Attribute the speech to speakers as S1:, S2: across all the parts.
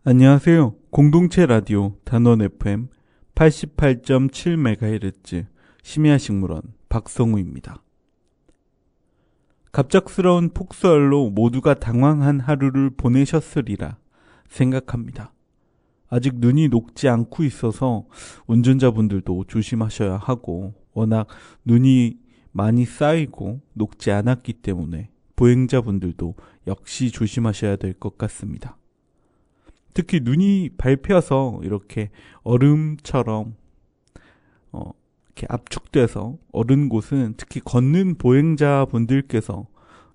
S1: 안녕하세요. 공동체 라디오 단원 FM 88.7MHz 심야식물원 박성우입니다. 갑작스러운 폭설로 모두가 당황한 하루를 보내셨으리라 생각합니다. 아직 눈이 녹지 않고 있어서 운전자분들도 조심하셔야 하고, 워낙 눈이 많이 쌓이고 녹지 않았기 때문에 보행자분들도 역시 조심하셔야 될 것 같습니다. 특히 눈이 밟혀서 이렇게 얼음처럼 이렇게 압축돼서 얼은 곳은 특히 걷는 보행자분들께서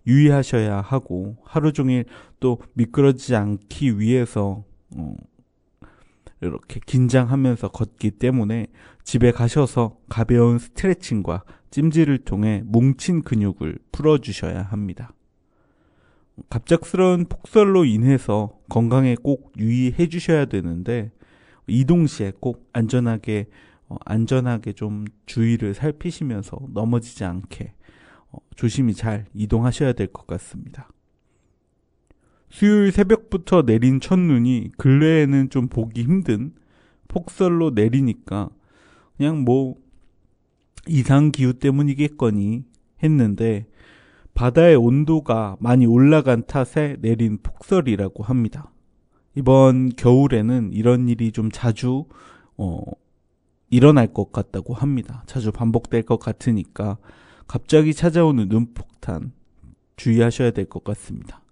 S1: 유의하셔야 하고, 하루 종일 또 미끄러지지 않기 위해서 이렇게 긴장하면서 걷기 때문에 집에 가셔서 가벼운 스트레칭과 찜질을 통해 뭉친 근육을 풀어주셔야 합니다. 갑작스러운 폭설로 인해서 건강에 꼭 유의해 주셔야 되는데, 이동 시에 꼭 안전하게 좀 주의를 살피시면서 넘어지지 않게 조심히 잘 이동하셔야 될 것 같습니다. 수요일 새벽부터 내린 첫눈이 근래에는 좀 보기 힘든 폭설로 내리니까 그냥 이상기후 때문이겠거니 했는데, 바다의 온도가 많이 올라간 탓에 내린 폭설이라고 합니다. 이번 겨울에는 이런 일이 좀 자주 일어날 것 같다고 합니다. 자주 반복될 것 같으니까 갑자기 찾아오는 눈폭탄 주의하셔야 될 것 같습니다.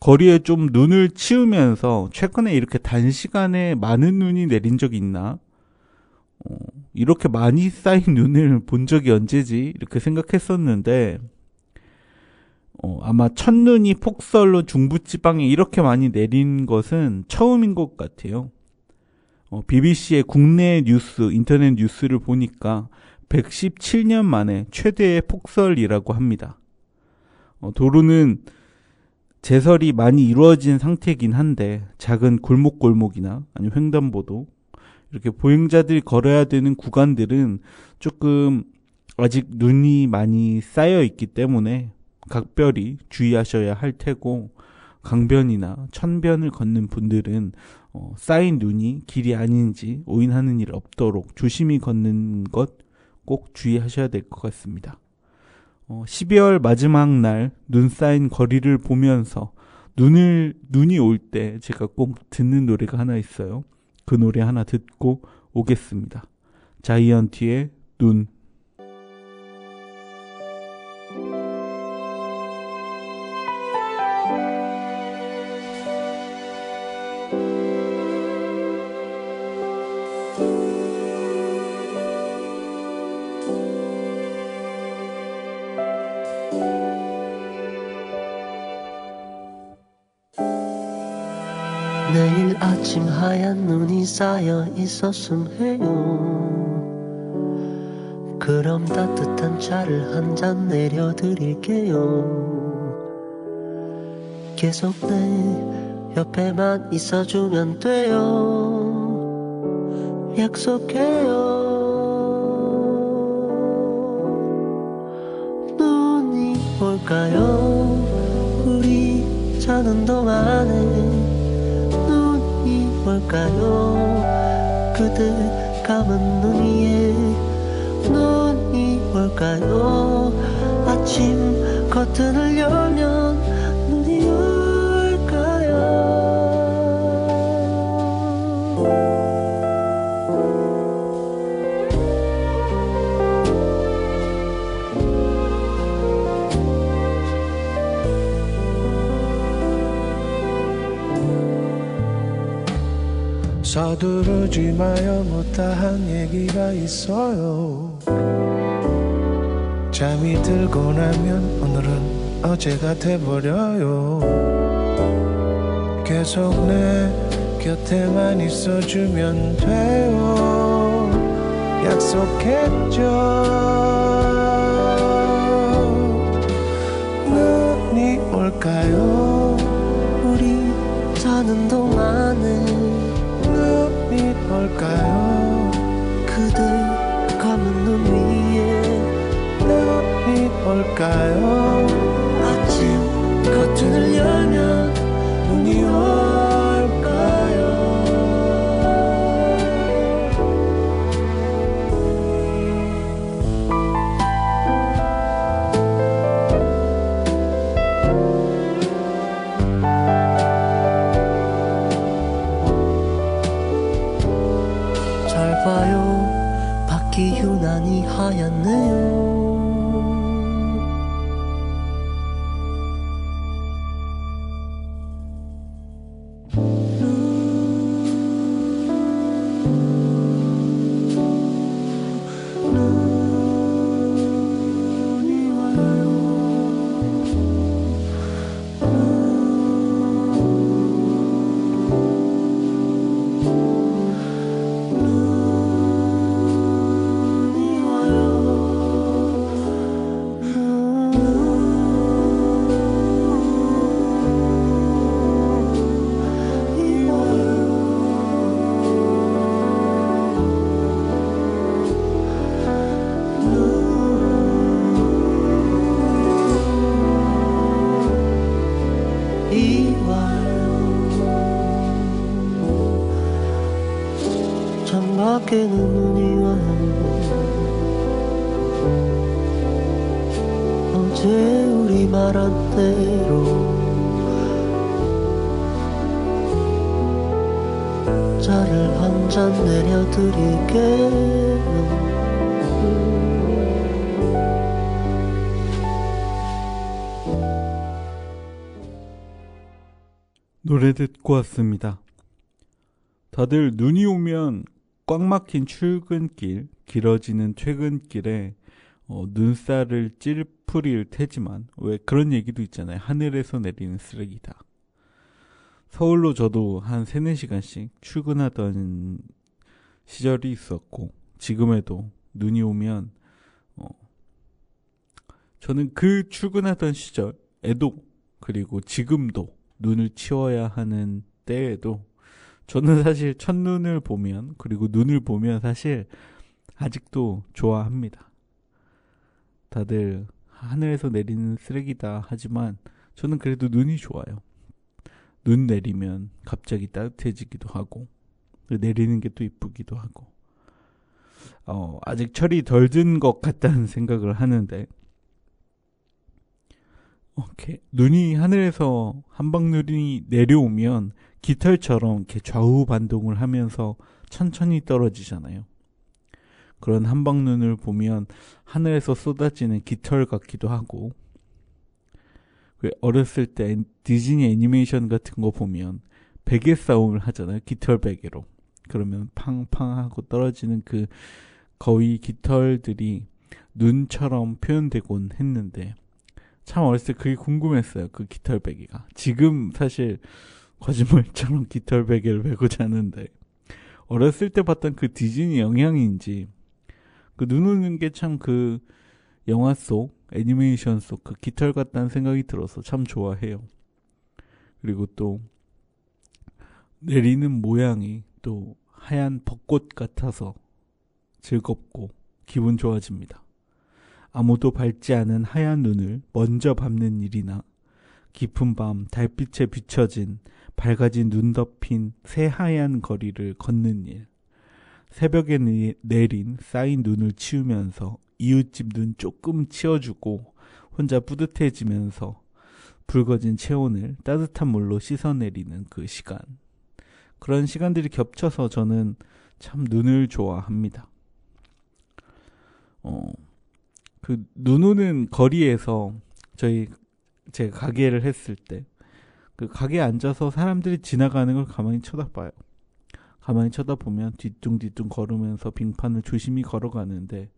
S1: 거리에 좀 눈을 치우면서 최근에 이렇게 단시간에 많은 눈이 내린 적이 있나? 이렇게 많이 쌓인 눈을 본 적이 언제지? 이렇게 생각했었는데, 아마 첫눈이 폭설로 중부지방에 이렇게 많이 내린 것은 처음인 것 같아요. BBC의 국내 뉴스, 인터넷 뉴스를 보니까 117년 만에 최대의 폭설이라고 합니다. 도로는 제설이 많이 이루어진 상태이긴 한데, 작은 골목골목이나 아니면 횡단보도, 이렇게 보행자들이 걸어야 되는 구간들은 조금 아직 눈이 많이 쌓여 있기 때문에 각별히 주의하셔야 할 테고, 강변이나 천변을 걷는 분들은 쌓인 눈이 길이 아닌지 오인하는 일 없도록 조심히 걷는 것 꼭 주의하셔야 될 것 같습니다. 12월 마지막 날 눈 쌓인 거리를 보면서 눈이 올 때 제가 꼭 듣는 노래가 하나 있어요. 그 노래 하나 듣고 오겠습니다. 자이언티의 눈.
S2: 내일 아침 하얀 눈이 쌓여 있었음 해요. 그럼 따뜻한 차를 한 잔 내려드릴게요. 계속 내 옆에만 있어주면 돼요. 약속해요. 눈이 올까요? 우리 자는 동안에 올까요? 그대 감은 눈 위에 눈이 올까요? 아침 커튼을 열면 눈이 올까요?
S3: 서두르지 마요. 못다한 얘기가 있어요. 잠이 들고 나면 오늘은 어제가 돼버려요. 계속 내 곁에만 있어주면 돼요. 약속했죠. 눈이 올까요?
S2: 우리 자는 동안에
S3: 올까요?
S2: 그대 감은 눈 위에
S3: 눈이 올까요?
S2: 아침 커튼을 열면
S3: 눈이 올까요?
S2: 창밖에는 눈이 와요. 어제 우리 말한 대로 차를 한 잔 내려드릴게요.
S1: 노래 듣고 왔습니다. 다들 눈이 오면 꽉 막힌 출근길, 길어지는 퇴근길에 눈살을 찌푸릴 테지만 왜 그런 얘기도 있잖아요. 하늘에서 내리는 쓰레기다. 서울로 저도 한 3-4시간씩 출근하던 시절이 있었고 지금에도 눈이 오면 저는 그 출근하던 시절에도 그리고 지금도 눈을 치워야 하는 때에도 저는 사실 첫눈을 보면 그리고 눈을 보면 사실 아직도 좋아합니다. 다들 하늘에서 내리는 쓰레기다 하지만 저는 그래도 눈이 좋아요. 눈 내리면 갑자기 따뜻해지기도 하고 내리는 게 또 이쁘기도 하고 아직 철이 덜 든 것 같다는 생각을 하는데 눈이 하늘에서 한방눈이 내려오면 깃털처럼 이렇게 좌우 반동을 하면서 천천히 떨어지잖아요. 그런 한방눈을 보면 하늘에서 쏟아지는 깃털 같기도 하고 어렸을 때 디즈니 애니메이션 같은 거 보면 베개 싸움을 하잖아요. 깃털 베개로. 그러면 팡팡 하고 떨어지는 그 거위 깃털들이 눈처럼 표현되곤 했는데 참 어렸을 때 그게 궁금했어요. 그 깃털 베개가. 지금 사실 거짓말처럼 깃털 베개를 베고 자는데 어렸을 때 봤던 그 디즈니 영향인지 그 눈 오는 게 참 그 영화 속 애니메이션 속 그 깃털 같다는 생각이 들어서 참 좋아해요. 그리고 또 내리는 모양이 또 하얀 벚꽃 같아서 즐겁고 기분 좋아집니다. 아무도 밟지 않은 하얀 눈을 먼저 밟는 일이나 깊은 밤 달빛에 비춰진 밝아진 눈 덮인 새하얀 거리를 걷는 일, 새벽에 내린 쌓인 눈을 치우면서 이웃집 눈 조금 치워주고 혼자 뿌듯해지면서 붉어진 체온을 따뜻한 물로 씻어내리는 그 시간. 그런 시간들이 겹쳐서 저는 참 눈을 좋아합니다. 그 눈 오는 거리에서 제가 가게를 했을 때 그 가게에 앉아서 사람들이 지나가는 걸 가만히 쳐다봐요. 가만히 쳐다보면 뒤뚱뒤뚱 걸으면서 빙판을 조심히 걸어가는데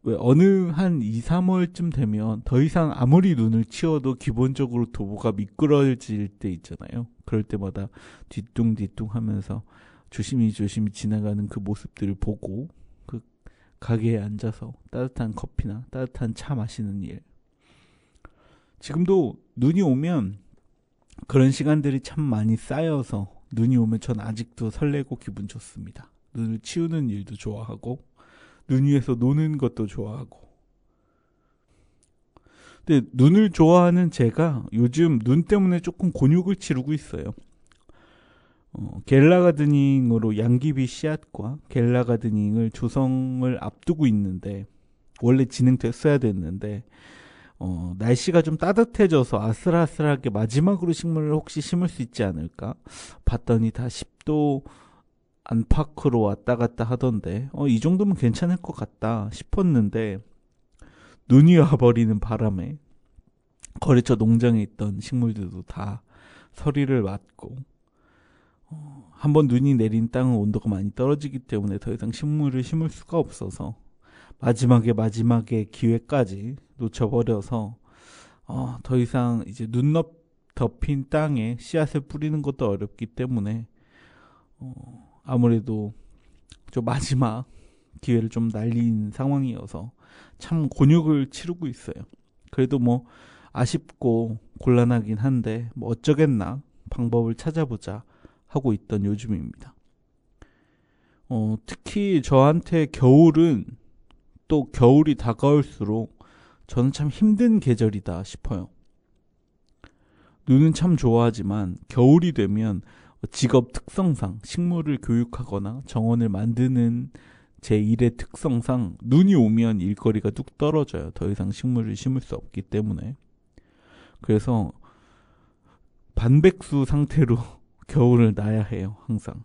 S1: 왜 어느 한 2-3월쯤 되면 더 이상 아무리 눈을 치워도 기본적으로 도보가 미끄러질 때 있잖아요. 그럴 때마다 뒤뚱뒤뚱 하면서 조심히 지나가는 그 모습들을 보고 그 가게에 앉아서 따뜻한 커피나 따뜻한 차 마시는 일. 지금도 눈이 오면 그런 시간들이 참 많이 쌓여서 눈이 오면 전 아직도 설레고 기분 좋습니다. 눈을 치우는 일도 좋아하고 눈 위에서 노는 것도 좋아하고. 근데 눈을 좋아하는 제가 요즘 눈 때문에 조금 곤욕을 치르고 있어요. 겔라 가드닝으로 양귀비 씨앗과 겔라 가드닝을 조성을 앞두고 있는데 원래 진행됐어야 됐는데 날씨가 좀 따뜻해져서 아슬아슬하게 마지막으로 식물을 혹시 심을 수 있지 않을까 봤더니 다 10도 안팎으로 왔다 갔다 하던데 이 정도면 괜찮을 것 같다 싶었는데 눈이 와버리는 바람에 거래처 농장에 있던 식물들도 다 서리를 맞고 한번 눈이 내린 땅은 온도가 많이 떨어지기 때문에 더 이상 식물을 심을 수가 없어서 마지막에 기회까지 놓쳐버려서 더 이상 이제 눈 덮인 땅에 씨앗을 뿌리는 것도 어렵기 때문에 아무래도 좀 마지막 기회를 좀 날린 상황이어서 참 곤욕을 치르고 있어요. 그래도 뭐 아쉽고 곤란하긴 한데 뭐 어쩌겠나 방법을 찾아보자 하고 있던 요즘입니다. 특히 저한테 겨울은 또 겨울이 다가올수록 저는 참 힘든 계절이다 싶어요. 눈은 참 좋아하지만 겨울이 되면 직업 특성상 식물을 교육하거나 정원을 만드는 제 일의 특성상 눈이 오면 일거리가 뚝 떨어져요. 더 이상 식물을 심을 수 없기 때문에. 그래서 반백수 상태로 겨울을 나야 해요. 항상.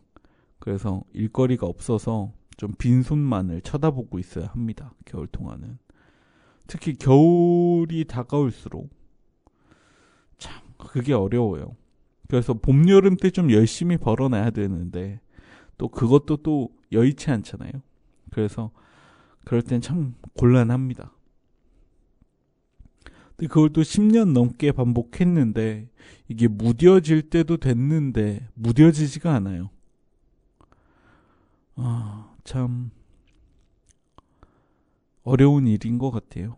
S1: 그래서 일거리가 없어서 좀 빈손만을 쳐다보고 있어야 합니다. 겨울 동안은. 특히 겨울이 다가올수록 참 그게 어려워요. 그래서 봄, 여름 때 좀 열심히 벌어놔야 되는데 또 그것도 또 여의치 않잖아요. 그래서 그럴 땐 참 곤란합니다. 근데 그걸 또 10년 넘게 반복했는데 이게 무뎌질 때도 됐는데 무뎌지지가 않아요. 참 어려운 일인 것 같아요.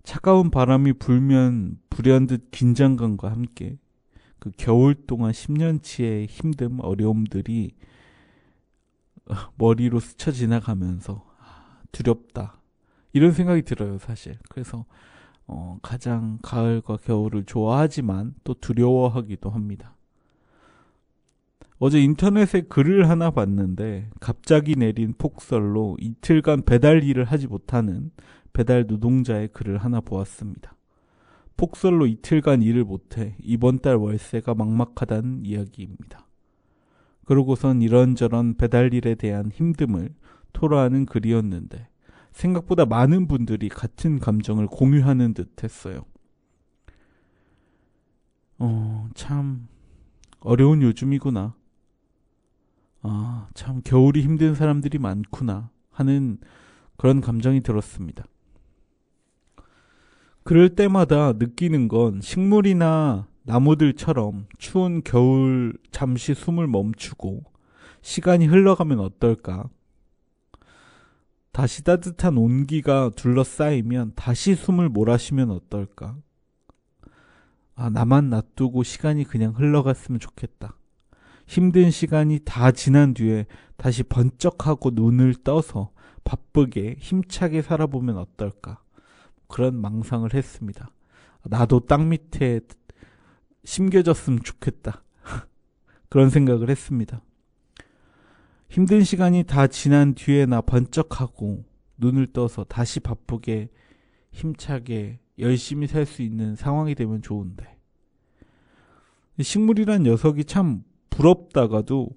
S1: 차가운 바람이 불면 불현듯 긴장감과 함께 그 겨울 동안 10년치의 힘듦, 어려움들이 머리로 스쳐 지나가면서 두렵다. 이런 생각이 들어요, 사실. 그래서 가장 가을과 겨울을 좋아하지만 또 두려워하기도 합니다. 어제 인터넷에 글을 하나 봤는데 갑자기 내린 폭설로 이틀간 배달 일을 하지 못하는 배달 노동자의 글을 하나 보았습니다. 폭설로 이틀간 일을 못해 이번 달 월세가 막막하다는 이야기입니다. 그러고선 이런저런 배달 일에 대한 힘듦을 토로하는 글이었는데 생각보다 많은 분들이 같은 감정을 공유하는 듯 했어요. 참 어려운 요즘이구나. 참 겨울이 힘든 사람들이 많구나 하는 그런 감정이 들었습니다. 그럴 때마다 느끼는 건 식물이나 나무들처럼 추운 겨울 잠시 숨을 멈추고 시간이 흘러가면 어떨까? 다시 따뜻한 온기가 둘러싸이면 다시 숨을 몰아쉬면 어떨까? 나만 놔두고 시간이 그냥 흘러갔으면 좋겠다. 힘든 시간이 다 지난 뒤에 다시 번쩍하고 눈을 떠서 바쁘게 힘차게 살아보면 어떨까? 그런 망상을 했습니다. 나도 땅 밑에 심겨졌으면 좋겠다. 그런 생각을 했습니다. 힘든 시간이 다 지난 뒤에 나 번쩍하고 눈을 떠서 다시 바쁘게 힘차게 열심히 살 수 있는 상황이 되면 좋은데 식물이란 녀석이 참 부럽다가도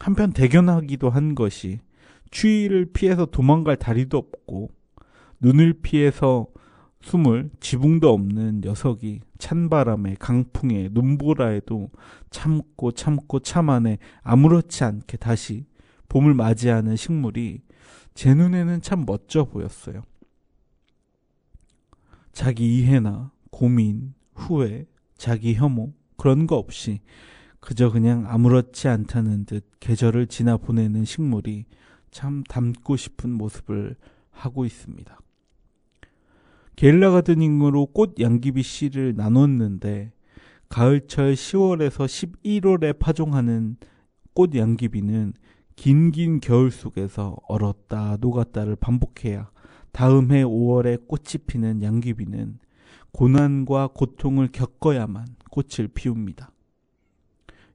S1: 한편 대견하기도 한 것이 추위를 피해서 도망갈 다리도 없고 눈을 피해서 숨을 지붕도 없는 녀석이 찬바람에 강풍에 눈보라에도 참고 참아내 아무렇지 않게 다시 봄을 맞이하는 식물이 제 눈에는 참 멋져 보였어요. 자기 이해나 고민, 후회, 자기 혐오 그런 거 없이 그저 그냥 아무렇지 않다는 듯 계절을 지나 보내는 식물이 참 닮고 싶은 모습을 하고 있습니다. 게릴라 가드닝으로 꽃 양귀비 씨를 나눴는데 가을철 10월에서 11월에 파종하는 꽃 양귀비는 긴 겨울 속에서 얼었다 녹았다를 반복해야 다음 해 5월에 꽃이 피는 양귀비는 고난과 고통을 겪어야만 꽃을 피웁니다.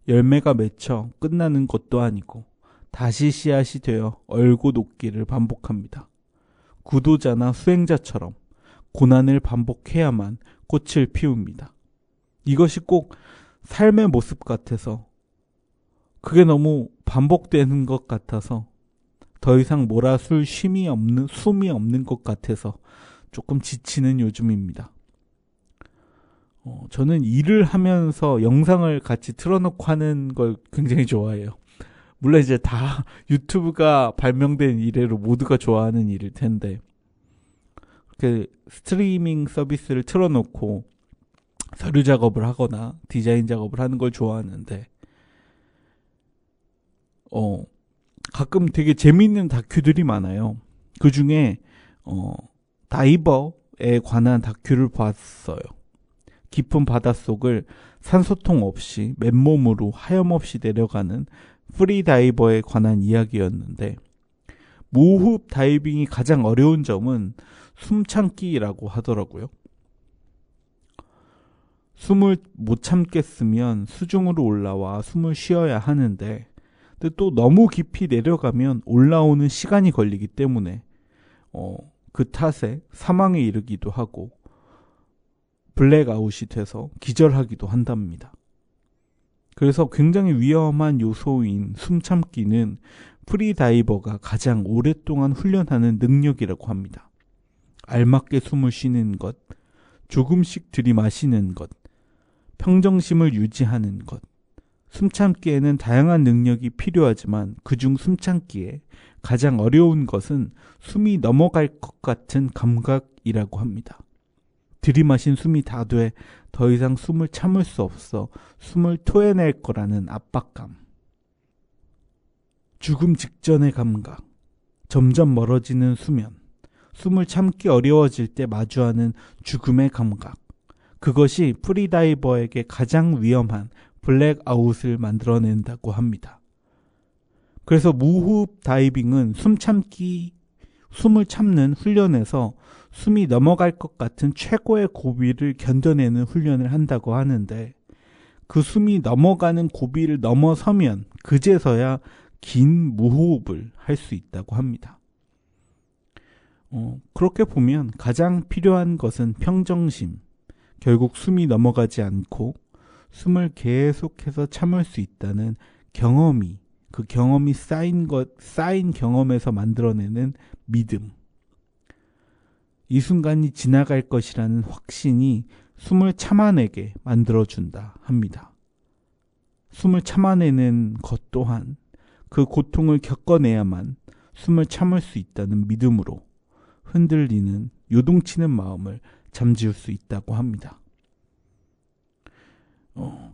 S1: 열매가 맺혀 끝나는 것도 아니고 다시 씨앗이 되어 얼고 녹기를 반복합니다. 구도자나 수행자처럼 고난을 반복해야만 꽃을 피웁니다. 이것이 꼭 삶의 모습 같아서 그게 너무 반복되는 것 같아서 더 이상 몰아술 숨이 없는 것 같아서 조금 지치는 요즘입니다. 저는 일을 하면서 영상을 같이 틀어놓고 하는 걸 굉장히 좋아해요. 물론 이제 다 유튜브가 발명된 이래로 모두가 좋아하는 일일 텐데 그 스트리밍 서비스를 틀어놓고 서류 작업을 하거나 디자인 작업을 하는 걸 좋아하는데 가끔 되게 재미있는 다큐들이 많아요. 그 중에 다이버에 관한 다큐를 봤어요. 깊은 바닷속을 산소통 없이 맨몸으로 하염없이 내려가는 프리다이버에 관한 이야기였는데 무호흡 다이빙이 가장 어려운 점은 숨참기라고 하더라고요. 숨을 못 참겠으면 수중으로 올라와 숨을 쉬어야 하는데, 근데 또 너무 깊이 내려가면 올라오는 시간이 걸리기 때문에 그 탓에 사망에 이르기도 하고 블랙아웃이 돼서 기절하기도 한답니다. 그래서 굉장히 위험한 요소인 숨참기는 프리다이버가 가장 오랫동안 훈련하는 능력이라고 합니다. 알맞게 숨을 쉬는 것, 조금씩 들이마시는 것, 평정심을 유지하는 것. 숨참기에는 다양한 능력이 필요하지만 그중 숨참기에 가장 어려운 것은 숨이 넘어갈 것 같은 감각이라고 합니다. 들이마신 숨이 다 돼 더 이상 숨을 참을 수 없어 숨을 토해낼 거라는 압박감. 죽음 직전의 감각, 점점 멀어지는 수면, 숨을 참기 어려워질 때 마주하는 죽음의 감각. 그것이 프리다이버에게 가장 위험한 블랙아웃을 만들어낸다고 합니다. 그래서 무호흡 다이빙은 숨을 참는 훈련에서 숨이 넘어갈 것 같은 최고의 고비를 견뎌내는 훈련을 한다고 하는데, 그 숨이 넘어가는 고비를 넘어서면 그제서야 긴 무호흡을 할 수 있다고 합니다. 그렇게 보면 가장 필요한 것은 평정심, 결국 숨이 넘어가지 않고 숨을 계속해서 참을 수 있다는 경험이, 그 경험이 쌓인 경험에서 만들어내는 믿음. 이 순간이 지나갈 것이라는 확신이 숨을 참아내게 만들어준다 합니다. 숨을 참아내는 것 또한 그 고통을 겪어내야만 숨을 참을 수 있다는 믿음으로 흔들리는 요동치는 마음을 잠재울 수 있다고 합니다.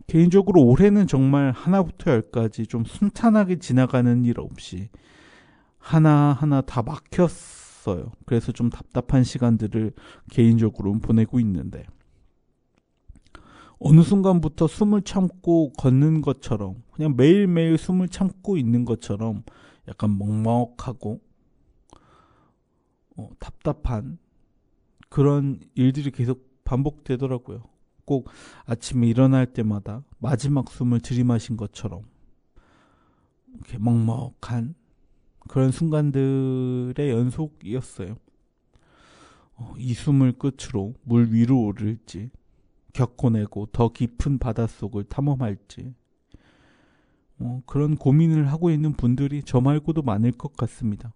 S1: 개인적으로 올해는 정말 하나부터 열까지 좀 순탄하게 지나가는 일 없이 하나하나 다 막혔어요. 그래서 좀 답답한 시간들을 개인적으로는 보내고 있는데, 어느 순간부터 숨을 참고 걷는 것처럼, 그냥 매일매일 숨을 참고 있는 것처럼 약간 먹먹하고 답답한 그런 일들이 계속 반복되더라고요. 꼭 아침에 일어날 때마다 마지막 숨을 들이마신 것처럼 이렇게 먹먹한 그런 순간들의 연속이었어요. 이 숨을 끝으로 물 위로 오를지, 겪어내고 더 깊은 바닷속을 탐험할지, 그런 고민을 하고 있는 분들이 저 말고도 많을 것 같습니다.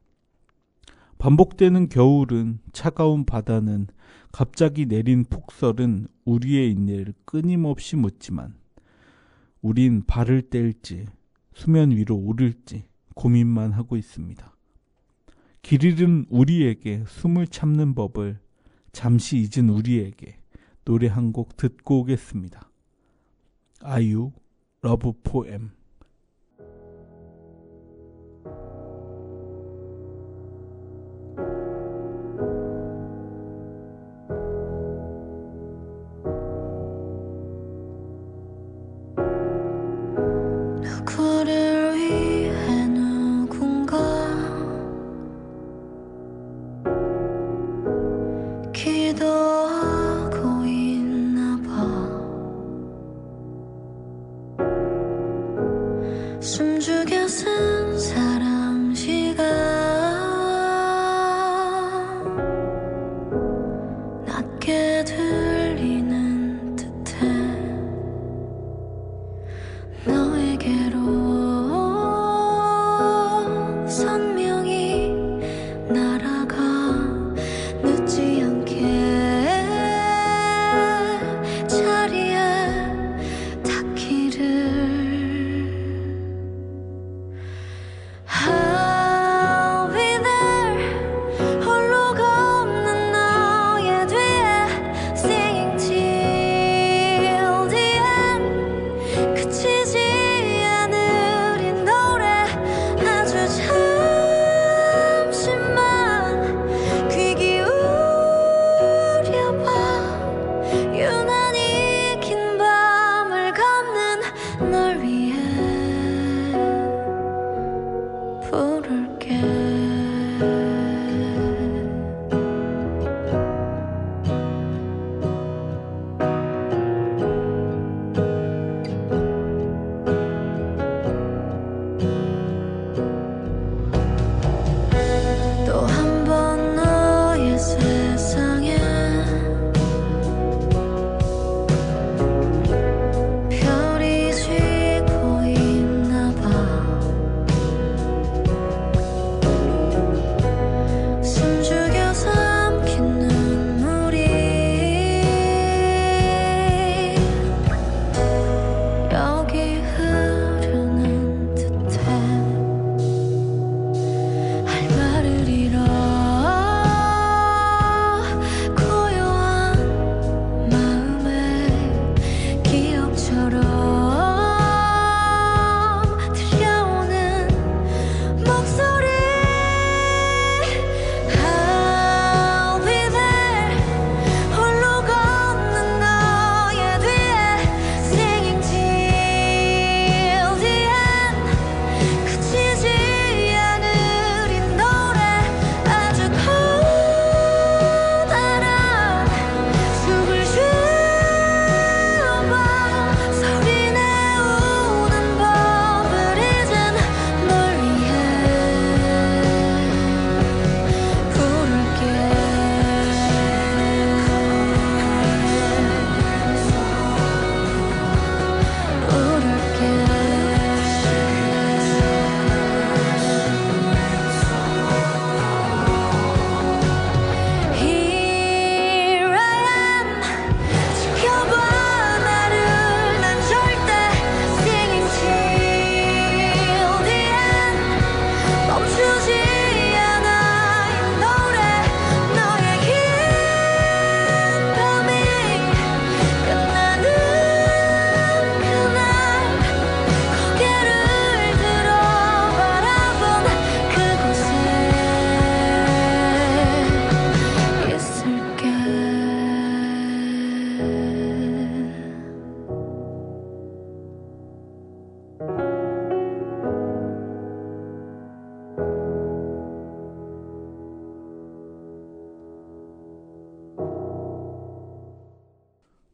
S1: 반복되는 겨울은, 차가운 바다는, 갑자기 내린 폭설은 우리의 인내를 끊임없이 묻지만, 우린 발을 뗄지 수면 위로 오를지 고민만 하고 있습니다. 길 잃은 우리에게 숨을 참는 법을 잠시 잊은 우리에게 노래 한 곡 듣고 오겠습니다. 아이유 러브 포엠.
S2: 누구를 위해 누군가 기도하고 있나 봐. 숨죽여 쓴 사랑 시간 낮게 들리는 듯해. 너에게로 선명히 날아가 늦지 않게 자리에 닿기를. I'll be there 홀로 걷는 너의 뒤에 Singing till the end. 그치지 않을 이 노래 아주 잠시만 귀 기울여봐. 유난히 긴 밤을 걷는 널 위해 부를게.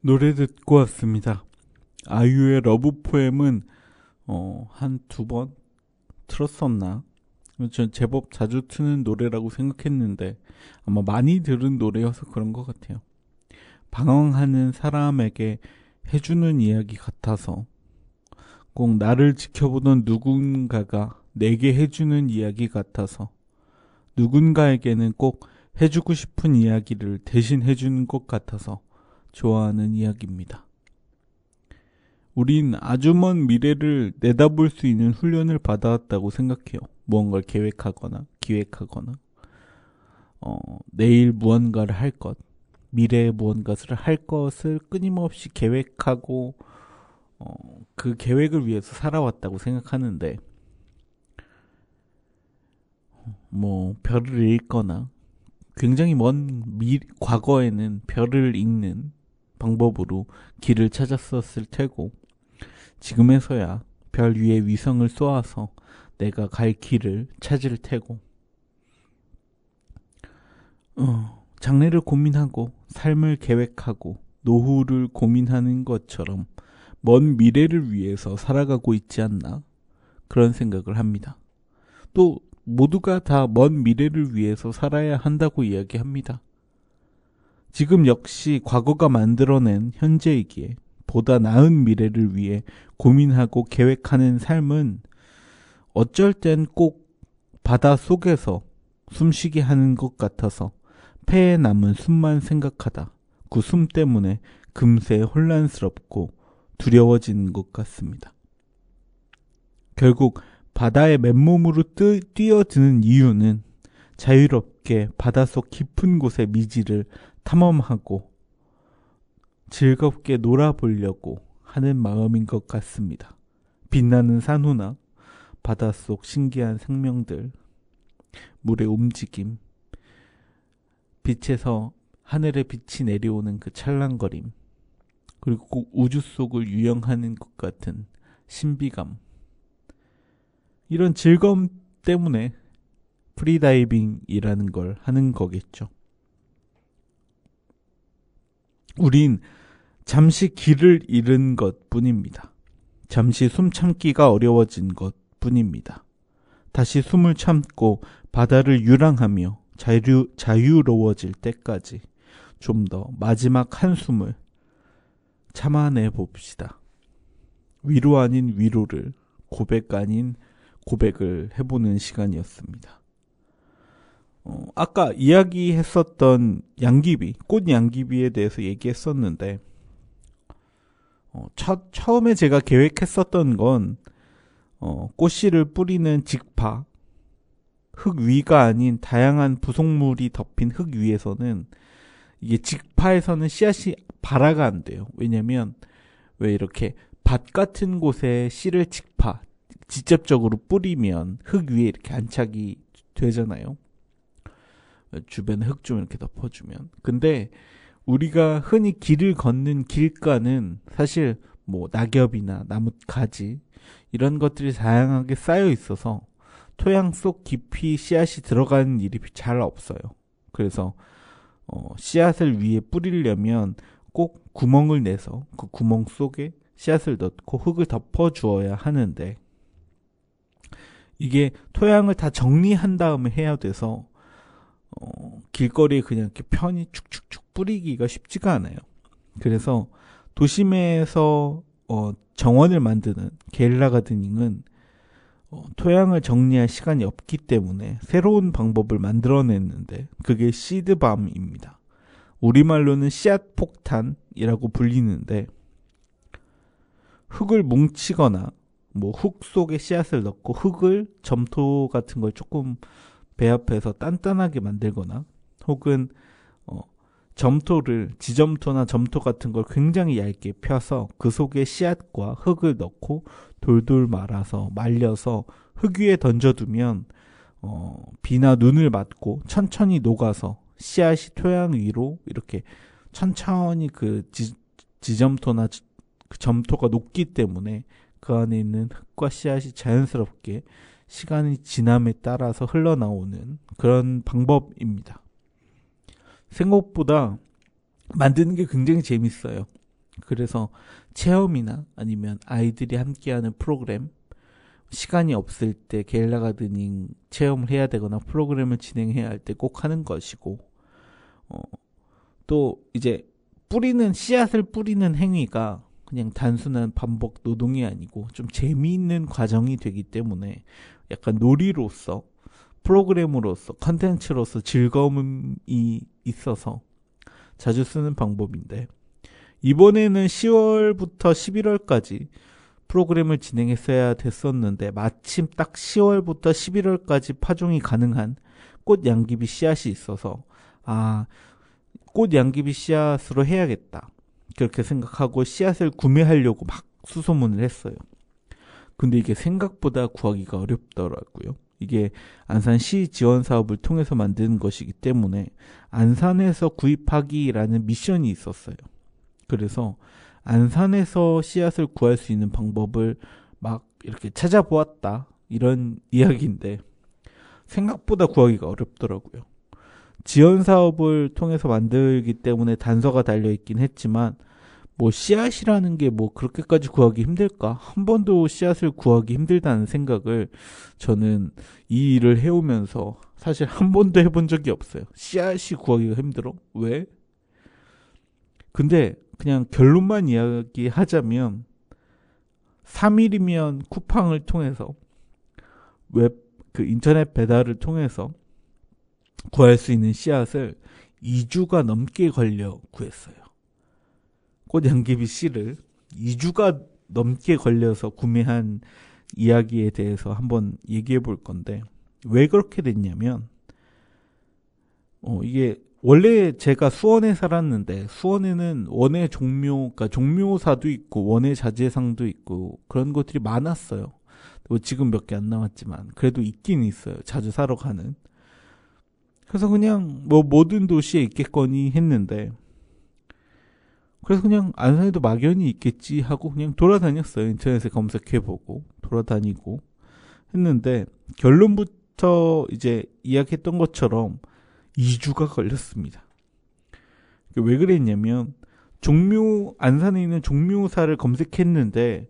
S1: 노래 듣고 왔습니다. 아이유의 러브 포엠은 한 2번 틀었었나? 전 제법 자주 트는 노래라고 생각했는데 아마 많이 들은 노래여서 그런 것 같아요. 방황하는 사람에게 해주는 이야기 같아서, 꼭 나를 지켜보던 누군가가 내게 해주는 이야기 같아서, 누군가에게는 꼭 해주고 싶은 이야기를 대신 해주는 것 같아서 좋아하는 이야기입니다. 우린 아주 먼 미래를 내다볼 수 있는 훈련을 받아왔다고 생각해요. 무언가를 계획하거나 기획하거나 내일 무언가를 할 것, 미래에 무언가를 할 것을 끊임없이 계획하고 그 계획을 위해서 살아왔다고 생각하는데, 뭐 별을 읽거나 굉장히 먼 과거에는 별을 읽는 방법으로 길을 찾았었을 테고, 지금에서야 별 위에 위성을 쏘아서 내가 갈 길을 찾을 테고, 장래를 고민하고 삶을 계획하고 노후를 고민하는 것처럼 먼 미래를 위해서 살아가고 있지 않나, 그런 생각을 합니다. 또 모두가 다 먼 미래를 위해서 살아야 한다고 이야기합니다. 지금 역시 과거가 만들어낸 현재이기에 보다 나은 미래를 위해 고민하고 계획하는 삶은 어쩔 땐 꼭 바다 속에서 숨쉬게 하는 것 같아서 폐에 남은 숨만 생각하다 그 숨 때문에 금세 혼란스럽고 두려워지는 것 같습니다. 결국 바다에 맨몸으로 뛰어드는 이유는 자유롭게 바닷속 깊은 곳의 미지를 탐험하고 즐겁게 놀아보려고 하는 마음인 것 같습니다. 빛나는 산호나 바닷속 신기한 생명들, 물의 움직임, 빛에서 하늘에 빛이 내려오는 그 찰랑거림, 그리고 꼭 우주 속을 유영하는 것 같은 신비감, 이런 즐거움 때문에 프리다이빙이라는 걸 하는 거겠죠. 우린 잠시 길을 잃은 것 뿐입니다. 잠시 숨 참기가 어려워진 것 뿐입니다. 다시 숨을 참고 바다를 유랑하며 자유로워질 때까지 좀 더 마지막 한숨을 참아내 봅시다. 위로 아닌 위로를, 고백 아닌 고백을 해보는 시간이었습니다. 아까 이야기했었던 양귀비, 꽃 양귀비에 대해서 얘기했었는데, 처음에 제가 계획했었던 건 꽃씨를 뿌리는 직파, 흙 위가 아닌 다양한 부속물이 덮인 흙 위에서는, 이게 직파에서는 씨앗이 발화가 안 돼요. 왜냐면 왜 이렇게 밭 같은 곳에 씨를 직접적으로 뿌리면 흙 위에 이렇게 안착이 되잖아요. 주변에 흙 좀 이렇게 덮어주면. 근데 우리가 흔히 길을 걷는 길가는 사실 뭐 낙엽이나 나뭇가지 이런 것들이 다양하게 쌓여 있어서 토양 속 깊이 씨앗이 들어가는 일이 잘 없어요. 그래서 씨앗을 위에 뿌리려면 꼭 구멍을 내서 그 구멍 속에 씨앗을 넣고 흙을 덮어주어야 하는데, 이게 토양을 다 정리한 다음에 해야 돼서 길거리에 그냥 이렇게 편히 축축축 뿌리기가 쉽지가 않아요. 그래서 도심에서 정원을 만드는 게릴라 가드닝은 토양을 정리할 시간이 없기 때문에 새로운 방법을 만들어냈는데, 그게 시드밤입니다. 우리말로는 씨앗 폭탄이라고 불리는데, 흙을 뭉치거나 뭐 흙 속에 씨앗을 넣고 흙을 점토 같은 걸 조금 배합해서 단단하게 만들거나, 혹은 점토를 지점토나 점토 같은 걸 굉장히 얇게 펴서 그 속에 씨앗과 흙을 넣고 돌돌 말아서 말려서 흙 위에 던져두면 비나 눈을 맞고 천천히 녹아서 씨앗이 토양 위로 이렇게 천천히 그 지점토나 그 점토가 녹기 때문에 그 안에 있는 흙과 씨앗이 자연스럽게 시간이 지남에 따라서 흘러나오는 그런 방법입니다. 생각보다 만드는 게 굉장히 재밌어요. 그래서 체험이나 아니면 아이들이 함께하는 프로그램, 시간이 없을 때 게릴라 가드닝 체험을 해야 되거나 프로그램을 진행해야 할 때 꼭 하는 것이고, 또 이제 씨앗을 뿌리는 행위가 그냥 단순한 반복 노동이 아니고 좀 재미있는 과정이 되기 때문에 약간 놀이로서, 프로그램으로서, 컨텐츠로서 즐거움이 있어서 자주 쓰는 방법인데, 이번에는 10월부터 11월까지 프로그램을 진행했어야 됐었는데 마침 딱 10월부터 11월까지 파종이 가능한 꽃 양귀비 씨앗이 있어서 꽃 양귀비 씨앗으로 해야겠다, 그렇게 생각하고 씨앗을 구매하려고 막 수소문을 했어요. 근데 이게 생각보다 구하기가 어렵더라고요. 이게 안산시 지원 사업을 통해서 만드는 것이기 때문에 안산에서 구입하기라는 미션이 있었어요. 그래서 안산에서 씨앗을 구할 수 있는 방법을 막 이렇게 찾아보았다, 이런 이야기인데 생각보다 구하기가 어렵더라고요. 지원 사업을 통해서 만들기 때문에 단서가 달려있긴 했지만 씨앗이라는 게 그렇게까지 구하기 힘들까? 한 번도 씨앗을 구하기 힘들다는 생각을 저는 이 일을 해오면서 사실 한 번도 해본 적이 없어요. 씨앗이 구하기가 힘들어? 왜? 근데 그냥 결론만 이야기하자면 3일이면 쿠팡을 통해서 인터넷 배달을 통해서 구할 수 있는 씨앗을 2주가 넘게 걸려 구했어요. 꽃 양귀비 씨를 2주가 넘게 걸려서 구매한 이야기에 대해서 한번 얘기해 볼 건데, 왜 그렇게 됐냐면 이게 원래 제가 수원에 살았는데 수원에는 원예 그러니까 종묘사도 있고 원예 자재상도 있고 그런 것들이 많았어요. 지금 몇 개 안 남았지만 그래도 있긴 있어요. 자주 사러 가는. 그래서 그냥 모든 도시에 있겠거니 했는데, 그래서 그냥 안산에도 막연히 있겠지 하고 그냥 돌아다녔어요. 인터넷에 검색해보고 돌아다니고 했는데 결론부터 이제 이야기했던 것처럼 2주가 걸렸습니다. 왜 그랬냐면 안산에 있는 종묘사를 검색했는데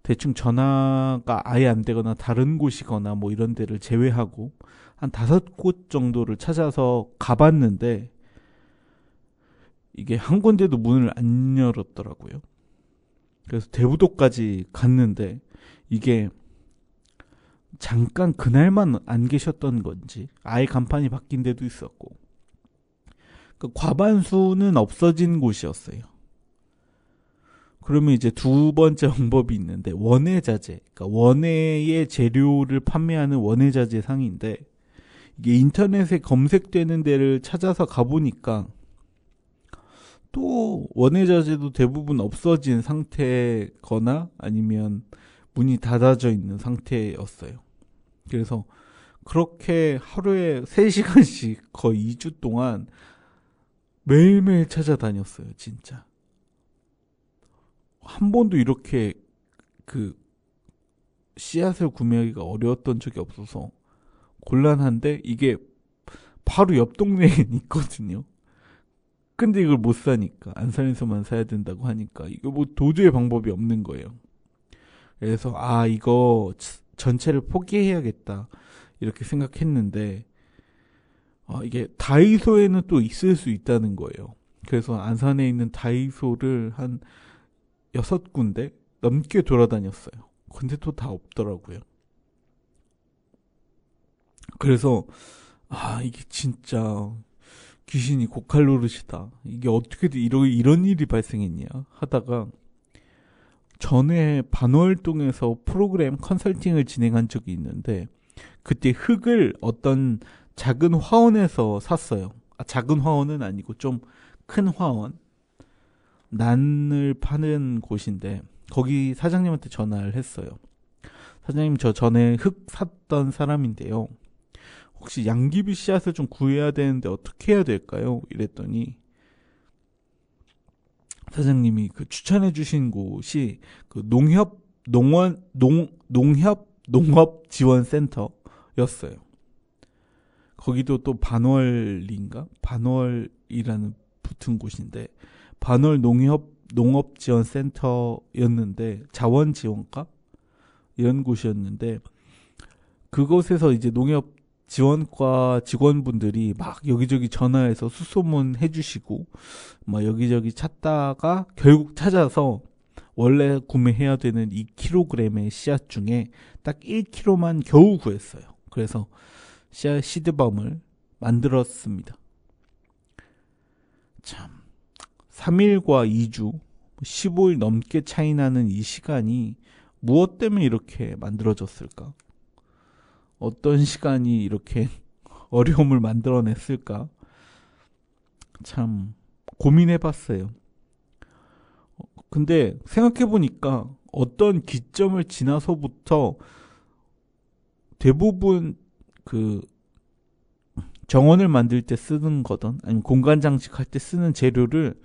S1: 대충 전화가 아예 안 되거나 다른 곳이거나 이런 데를 제외하고 한 5곳 정도를 찾아서 가봤는데 이게 한 군데도 문을 안 열었더라고요. 그래서 대부도까지 갔는데 이게 잠깐 그날만 안 계셨던 건지 아예 간판이 바뀐 데도 있었고, 과반수는 없어진 곳이었어요. 그러면 이제 두 번째 방법이 있는데 원예자재, 그러니까 원예의 재료를 판매하는 원예자재 상인데 이게 인터넷에 검색되는 데를 찾아서 가보니까 또 원예자재도 대부분 없어진 상태거나 아니면 문이 닫아져 있는 상태였어요. 그래서 그렇게 하루에 3시간씩 거의 2주 동안 매일매일 찾아다녔어요. 진짜 한 번도 이렇게 씨앗을 구매하기가 어려웠던 적이 없어서 곤란한데, 이게 바로 옆 동네에 있거든요. 근데 이걸 못 사니까, 안산에서만 사야 된다고 하니까 이거 도저히 방법이 없는 거예요. 그래서 이거 전체를 포기해야겠다 이렇게 생각했는데 이게 다이소에는 또 있을 수 있다는 거예요. 그래서 안산에 있는 다이소를 한 6군데 넘게 돌아다녔어요. 근데 또 다 없더라고요. 그래서 이게 진짜 귀신이 고칼 노릇이다. 이게 어떻게 이런 일이 발생했냐 하다가 전에 반월동에서 프로그램 컨설팅을 진행한 적이 있는데 그때 흙을 어떤 작은 화원에서 샀어요. 작은 화원은 아니고 좀 큰 화원, 난을 파는 곳인데 거기 사장님한테 전화를 했어요. 사장님, 저 전에 흙 샀던 사람인데요, 혹시 양귀비 씨앗을 좀 구해야 되는데 어떻게 해야 될까요? 이랬더니 사장님이 추천해 주신 곳이 농협지원센터였어요. 거기도 또 반월이라는 붙은 곳인데, 반월 농협 농업지원센터였는데 자원지원과 이런 곳이었는데 그곳에서 이제 농협지원과 직원분들이 막 여기저기 전화해서 수소문 해주시고 막 여기저기 찾다가 결국 찾아서 원래 구매해야 되는 2kg의 씨앗 중에 딱 1kg만 겨우 구했어요. 그래서 씨앗 시드밤을 만들었습니다. 참 3일과 2주 15일 넘게 차이 나는 이 시간이 무엇 때문에 이렇게 만들어졌을까? 어떤 시간이 이렇게 어려움을 만들어냈을까? 참 고민해봤어요. 근데 생각해보니까 어떤 기점을 지나서부터 대부분 그 정원을 만들 때 쓰는 거든 아니면 공간 장식할 때 쓰는 재료를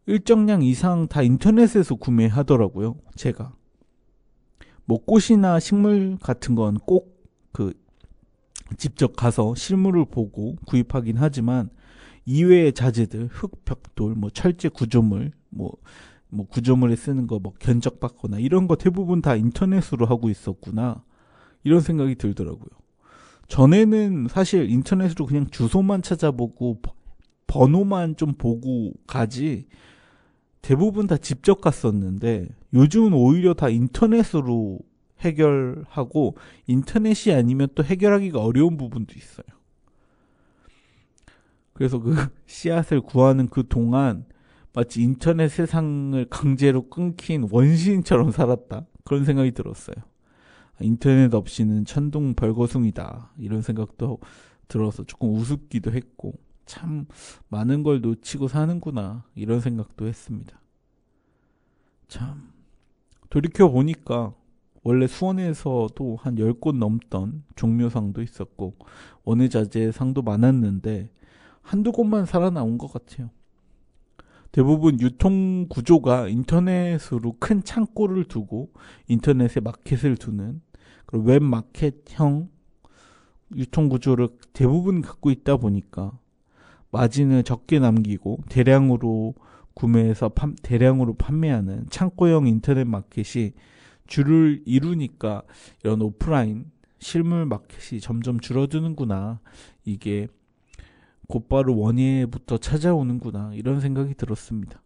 S1: 일정량 이상 다 인터넷에서 구매하더라고요. 제가 뭐 꽃이나 식물 같은 건 꼭 그 직접 가서 실물을 보고 구입하긴 하지만 이외의 자재들 흙벽돌 뭐 철제 구조물 뭐 구조물에 쓰는 거 뭐 견적받거나 이런 거 대부분 다 인터넷으로 하고 있었구나 이런 생각이 들더라고요. 전에는 사실 인터넷으로 그냥 주소만 찾아보고 번호만 좀 보고 가지 대부분 다 직접 갔었는데 요즘은 오히려 다 인터넷으로 해결하고 인터넷이 아니면 또 해결하기가 어려운 부분도 있어요. 그래서 그 씨앗을 구하는 그 동안 마치 인터넷 세상을 강제로 끊긴 원시인처럼 살았다 그런 생각이 들었어요. 인터넷 없이는 천둥 벌거숭이다 이런 생각도 들어서 조금 우습기도 했고 참 많은 걸 놓치고 사는구나 이런 생각도 했습니다. 참 돌이켜보니까 원래 수원에서도 한 10곳 넘던 종묘상도 있었고 원예자재상도 많았는데 한두 곳만 살아나온 것 같아요. 대부분 유통 구조가 인터넷으로 큰 창고를 두고 인터넷에 마켓을 두는 그리고 웹 마켓형 유통 구조를 대부분 갖고 있다 보니까 마진을 적게 남기고 대량으로 구매해서 대량으로 판매하는 창고형 인터넷 마켓이 주를 이루니까 이런 오프라인 실물 마켓이 점점 줄어드는구나. 이게 곧바로 원예부터 찾아오는구나. 이런 생각이 들었습니다.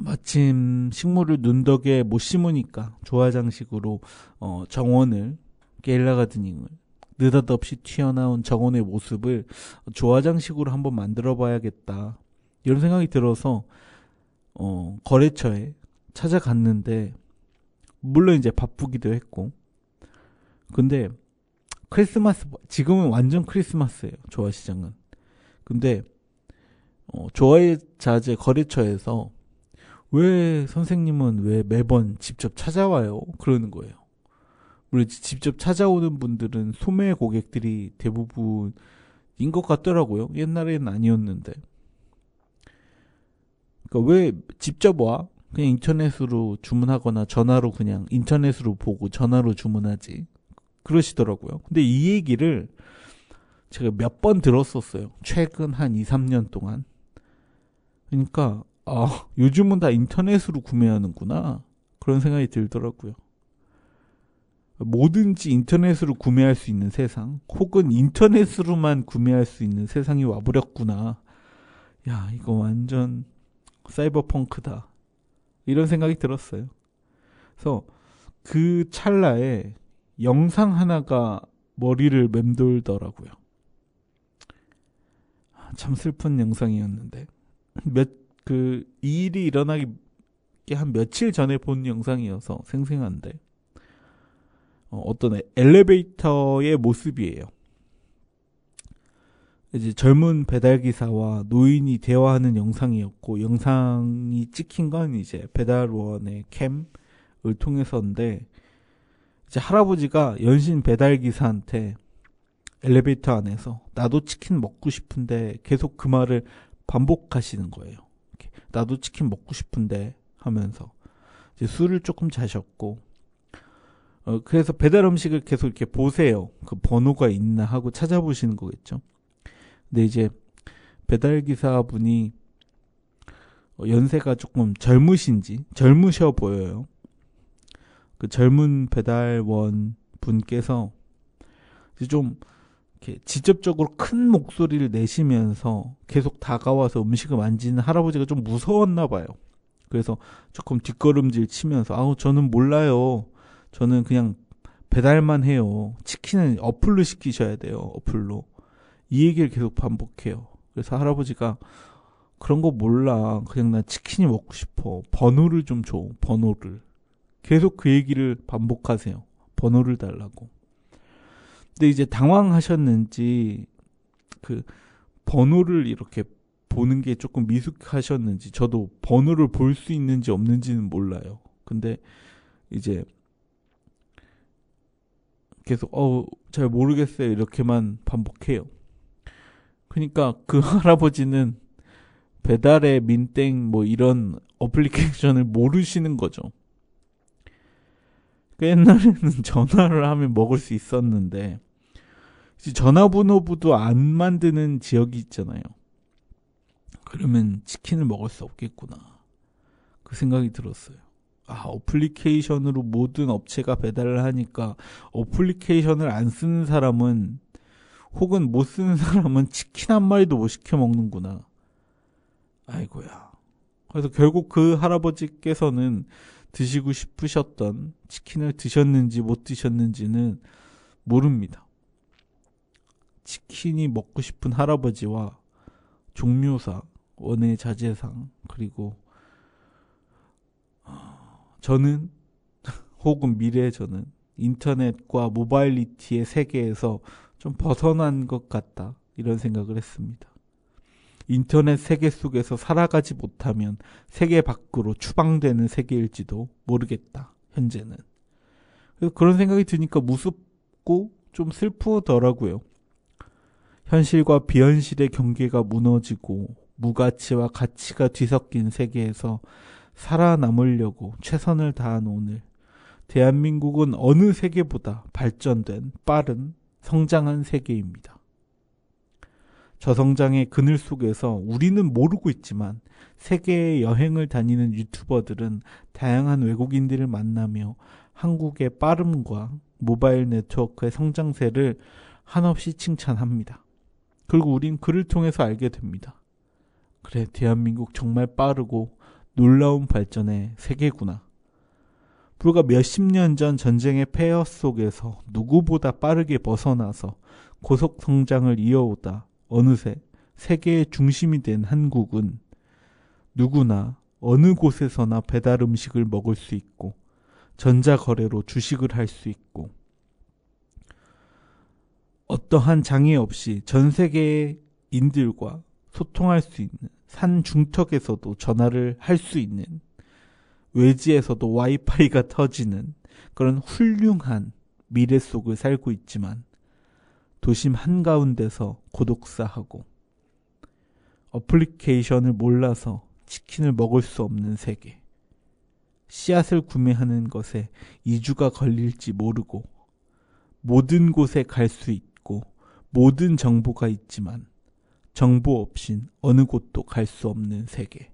S1: 마침 식물을 눈덕에 못 심으니까 조화장식으로 정원을 게일라 가드닝을 느닷없이 튀어나온 정원의 모습을 조화장식으로 한번 만들어 봐야겠다. 이런 생각이 들어서 거래처에 찾아갔는데 물론 이제 바쁘기도 했고 근데 크리스마스 지금은 완전 크리스마스예요. 조화시장은. 근데 조화의 자재 거래처에서 왜 선생님은 왜 매번 직접 찾아와요? 그러는 거예요. 물론 직접 찾아오는 분들은 소매 고객들이 대부분인 것 같더라고요. 옛날에는 아니었는데. 그러니까 왜 직접 와? 그냥 인터넷으로 주문하거나 전화로 그냥 인터넷으로 보고 전화로 주문하지. 그러시더라고요. 근데 이 얘기를 제가 몇 번 들었었어요. 최근 한 2, 3년 동안. 그러니까 요즘은 다 인터넷으로 구매하는구나. 그런 생각이 들더라고요. 뭐든지 인터넷으로 구매할 수 있는 세상 혹은 인터넷으로만 구매할 수 있는 세상이 와버렸구나. 야, 이거 완전 사이버펑크다. 이런 생각이 들었어요. 그래서 그 찰나에 영상 하나가 머리를 맴돌더라고요. 참 슬픈 영상이었는데 이 일이 일어나기 한 며칠 전에 본 영상이어서 생생한데 어떤 엘리베이터의 모습이에요. 이제 젊은 배달기사와 노인이 대화하는 영상이었고 영상이 찍힌 건 이제 배달원의 캠을 통해서인데 이제 할아버지가 연신 배달기사한테 엘리베이터 안에서 나도 치킨 먹고 싶은데 계속 그 말을 반복하시는 거예요. 나도 치킨 먹고 싶은데 하면서 이제 술을 조금 자셨고 그래서 배달 음식을 계속 이렇게 보세요. 그 번호가 있나 하고 찾아보시는 거겠죠. 근데 이제 배달기사분이 연세가 조금 젊으셔 보여요. 그 젊은 배달원 분께서 이제 좀 이렇게 직접적으로 큰 목소리를 내시면서 계속 다가와서 음식을 만지는 할아버지가 좀 무서웠나 봐요. 그래서 조금 뒷걸음질 치면서 저는 몰라요. 저는 그냥 배달만 해요. 치킨은 어플로 시키셔야 돼요. 어플로. 이 얘기를 계속 반복해요. 그래서 할아버지가 그런 거 몰라. 그냥 나 치킨이 먹고 싶어. 번호를 좀 줘. 번호를. 계속 그 얘기를 반복하세요. 번호를 달라고. 근데 이제 당황하셨는지 그 번호를 이렇게 보는 게 조금 미숙하셨는지 저도 번호를 볼 수 있는지 없는지는 몰라요. 근데 이제 계속 잘 모르겠어요. 이렇게만 반복해요. 그러니까 그 할아버지는 배달의 민땡 뭐 이런 어플리케이션을 모르시는 거죠. 옛날에는 전화를 하면 먹을 수 있었는데 이제 전화번호부도 안 만드는 지역이 있잖아요. 그러면 치킨을 먹을 수 없겠구나. 그 생각이 들었어요. 어플리케이션으로 모든 업체가 배달을 하니까 어플리케이션을 안 쓰는 사람은 혹은 못 쓰는 사람은 치킨 한 마리도 못 시켜 먹는구나. 아이고야. 그래서 결국 그 할아버지께서는 드시고 싶으셨던 치킨을 드셨는지 못 드셨는지는 모릅니다. 치킨이 먹고 싶은 할아버지와 종묘사, 원의 자재상, 그리고 저는 혹은 미래의 저는 인터넷과 모바일리티의 세계에서 좀 벗어난 것 같다. 이런 생각을 했습니다. 인터넷 세계 속에서 살아가지 못하면 세계 밖으로 추방되는 세계일지도 모르겠다. 현재는. 그래서 그런 생각이 드니까 무섭고 좀 슬프더라고요. 현실과 비현실의 경계가 무너지고 무가치와 가치가 뒤섞인 세계에서 살아남으려고 최선을 다한 오늘, 대한민국은 어느 세계보다 발전된 빠른 성장한 세계입니다. 저성장의 그늘 속에서 우리는 모르고 있지만 세계의 여행을 다니는 유튜버들은 다양한 외국인들을 만나며 한국의 빠름과 모바일 네트워크의 성장세를 한없이 칭찬합니다. 그리고 우린 그를 통해서 알게 됩니다. 그래, 대한민국 정말 빠르고 놀라운 발전의 세계구나. 불과 몇십 년 전 전쟁의 폐허 속에서 누구보다 빠르게 벗어나서 고속 성장을 이어오다 어느새 세계의 중심이 된 한국은 누구나 어느 곳에서나 배달 음식을 먹을 수 있고 전자거래로 주식을 할 수 있고 어떠한 장애 없이 전 세계의 인들과 소통할 수 있는, 산 중턱에서도 전화를 할 수 있는, 외지에서도 와이파이가 터지는 그런 훌륭한 미래 속을 살고 있지만 도심 한가운데서 고독사하고 어플리케이션을 몰라서 치킨을 먹을 수 없는 세계. 씨앗을 구매하는 것에 2주가 걸릴지 모르고 모든 곳에 갈 수 있고 모든 정보가 있지만 정보 없인 어느 곳도 갈 수 없는 세계.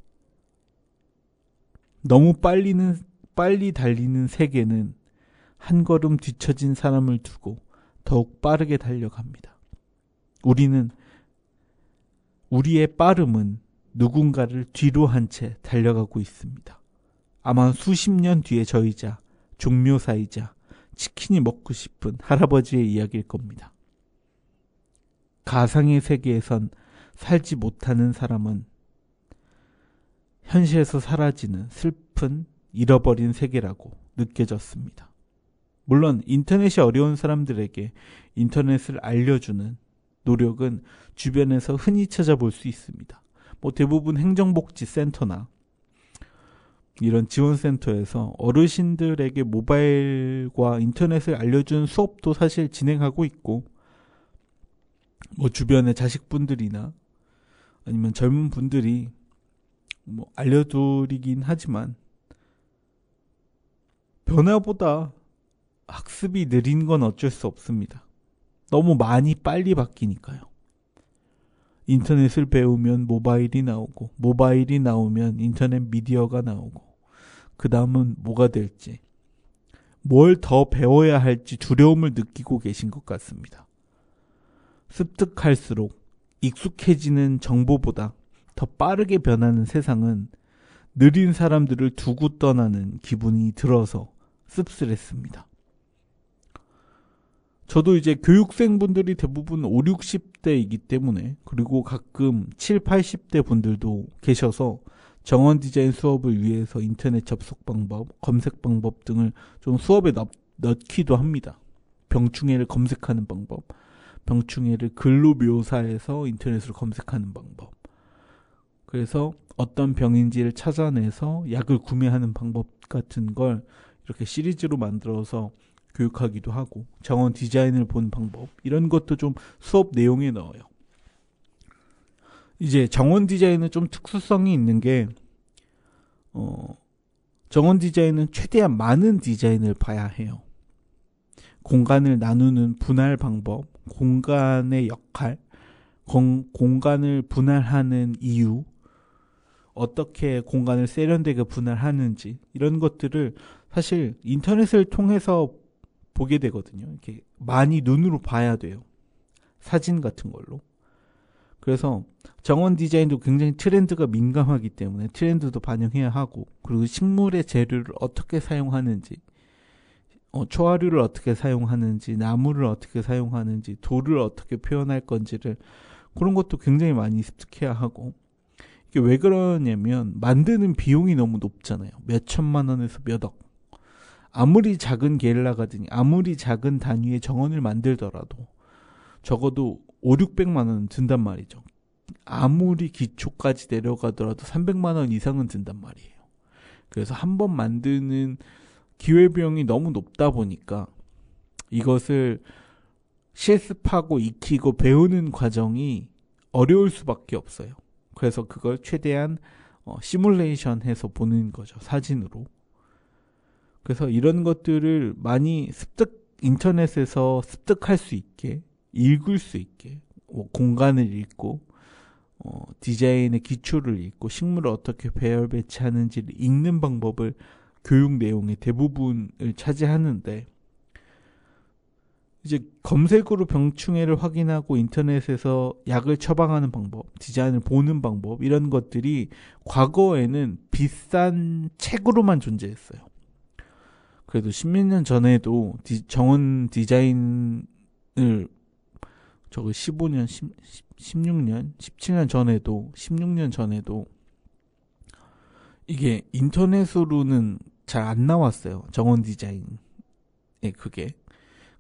S1: 너무 빨리 달리는 세계는 한 걸음 뒤처진 사람을 두고 더욱 빠르게 달려갑니다. 우리의 빠름은 누군가를 뒤로 한 채 달려가고 있습니다. 아마 수십 년 뒤에 저이자 종묘사이자 치킨이 먹고 싶은 할아버지의 이야기일 겁니다. 가상의 세계에선 살지 못하는 사람은 현실에서 사라지는 슬픈 잃어버린 세계라고 느껴졌습니다. 물론 인터넷이 어려운 사람들에게 인터넷을 알려주는 노력은 주변에서 흔히 찾아볼 수 있습니다. 대부분 행정복지센터나 이런 지원센터에서 어르신들에게 모바일과 인터넷을 알려주는 수업도 사실 진행하고 있고, 주변의 자식분들이나 아니면 젊은 분들이 알려드리긴 하지만 변화보다 학습이 느린 건 어쩔 수 없습니다. 너무 많이 빨리 바뀌니까요. 인터넷을 배우면 모바일이 나오고, 모바일이 나오면 인터넷 미디어가 나오고, 그 다음은 뭐가 될지, 뭘 더 배워야 할지 두려움을 느끼고 계신 것 같습니다. 습득할수록 익숙해지는 정보보다 더 빠르게 변하는 세상은 느린 사람들을 두고 떠나는 기분이 들어서 씁쓸했습니다. 저도 이제 교육생분들이 대부분 5, 60대이기 때문에, 그리고 가끔 7, 80대 분들도 계셔서 정원 디자인 수업을 위해서 인터넷 접속 방법, 검색 방법 등을 좀 수업에 넣기도 합니다. 병충해를 검색하는 방법, 병충해를 글로 묘사해서 인터넷으로 검색하는 방법. 그래서 어떤 병인지를 찾아내서 약을 구매하는 방법 같은 걸 이렇게 시리즈로 만들어서 교육하기도 하고, 정원 디자인을 본 방법, 이런 것도 좀 수업 내용에 넣어요. 이제 정원 디자인은 좀 특수성이 있는 게, 정원 디자인은 최대한 많은 디자인을 봐야 해요. 공간을 나누는 분할 방법, 공간의 역할, 공간을 분할하는 이유, 어떻게 공간을 세련되게 분할하는지, 이런 것들을 사실 인터넷을 통해서 보게 되거든요. 이렇게 많이 눈으로 봐야 돼요. 사진 같은 걸로. 그래서 정원 디자인도 굉장히 트렌드가 민감하기 때문에 트렌드도 반영해야 하고, 그리고 식물의 재료를 어떻게 사용하는지, 초화류를 어떻게 사용하는지, 나무를 어떻게 사용하는지, 돌을 어떻게 표현할 건지를, 그런 것도 굉장히 많이 습득해야 하고, 이게 왜 그러냐면 만드는 비용이 너무 높잖아요. 몇 천만 원에서 몇 억. 아무리 작은 게릴라가든지 아무리 작은 단위의 정원을 만들더라도 적어도 5, 600만 원 든단 말이죠. 아무리 기초까지 내려가더라도 300만 원 이상은 든단 말이에요. 그래서 한 번 만드는 기회비용이 너무 높다 보니까 이것을 실습하고 익히고 배우는 과정이 어려울 수밖에 없어요. 그래서 그걸 최대한 시뮬레이션 해서 보는 거죠. 사진으로. 그래서 이런 것들을 많이 인터넷에서 습득할 수 있게, 읽을 수 있게, 공간을 읽고, 디자인의 기초를 읽고, 식물을 어떻게 배열 배치하는지를 읽는 방법을 교육 내용의 대부분을 차지하는데, 이제 검색으로 병충해를 확인하고 인터넷에서 약을 처방하는 방법, 디자인을 보는 방법, 이런 것들이 과거에는 비싼 책으로만 존재했어요. 그래도 10몇 년 전에도 정원 디자인을 15년, 16년, 17년 전에도, 16년 전에도 이게 인터넷으로는 잘 안 나왔어요. 정원 디자인에 그게.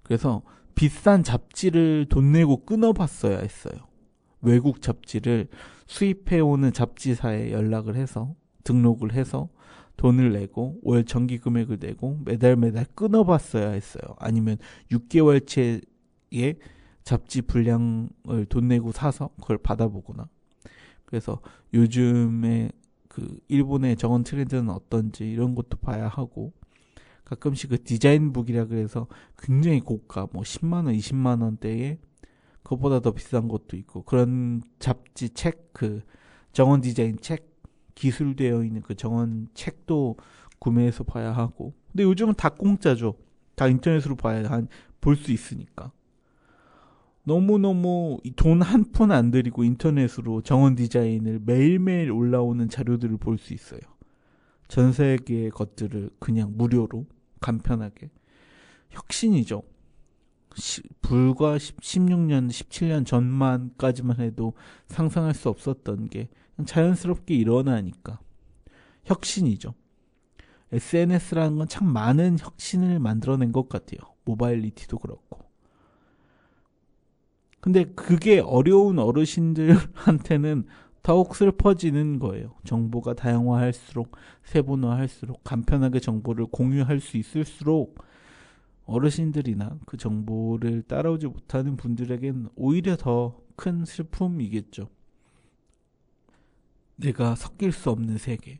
S1: 그래서 비싼 잡지를 돈 내고 끊어봤어야 했어요. 외국 잡지를 수입해오는 잡지사에 연락을 해서 등록을 해서 돈을 내고 월 정기 금액을 내고 매달 끊어봤어야 했어요. 아니면 6개월치의 잡지 분량을 돈 내고 사서 그걸 받아보거나. 그래서 요즘에 그 일본의 정원 트렌드는 어떤지 이런 것도 봐야 하고, 가끔씩 그 디자인북이라 그래서 굉장히 고가, 10만 원, 20만 원대에 그것보다 더 비싼 것도 있고, 그런 잡지 책, 그 정원 디자인 책, 기술되어 있는 그 정원 책도 구매해서 봐야 하고. 근데 요즘은 다 공짜죠. 다 인터넷으로 볼 수 있으니까. 너무너무 돈 한 푼 안 들이고 인터넷으로 정원 디자인을 매일매일 올라오는 자료들을 볼 수 있어요. 전 세계의 것들을 그냥 무료로 간편하게. 혁신이죠. 불과 16년, 17년 전만까지만 해도 상상할 수 없었던 게 자연스럽게 일어나니까 혁신이죠. SNS라는 건 참 많은 혁신을 만들어낸 것 같아요. 모바일리티도 그렇고. 근데 그게 어려운 어르신들한테는 더욱 슬퍼지는 거예요. 정보가 다양화할수록, 세분화할수록, 간편하게 정보를 공유할 수 있을수록 어르신들이나 그 정보를 따라오지 못하는 분들에겐 오히려 더 큰 슬픔이겠죠. 내가 섞일 수 없는 세계.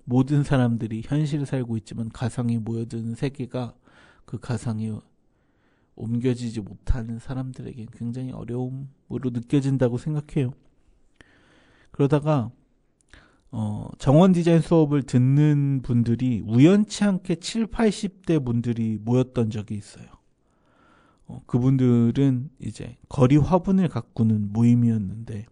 S1: 모든 사람들이 현실을 살고 있지만 가상에 모여드는 세계가 그 가상의 옮겨지지 못하는 사람들에게 굉장히 어려움으로 느껴진다고 생각해요. 그러다가 정원 디자인 수업을 듣는 분들이 우연치 않게 7, 80대 분들이 모였던 적이 있어요. 그분들은 이제 거리 화분을 가꾸는 모임이었는데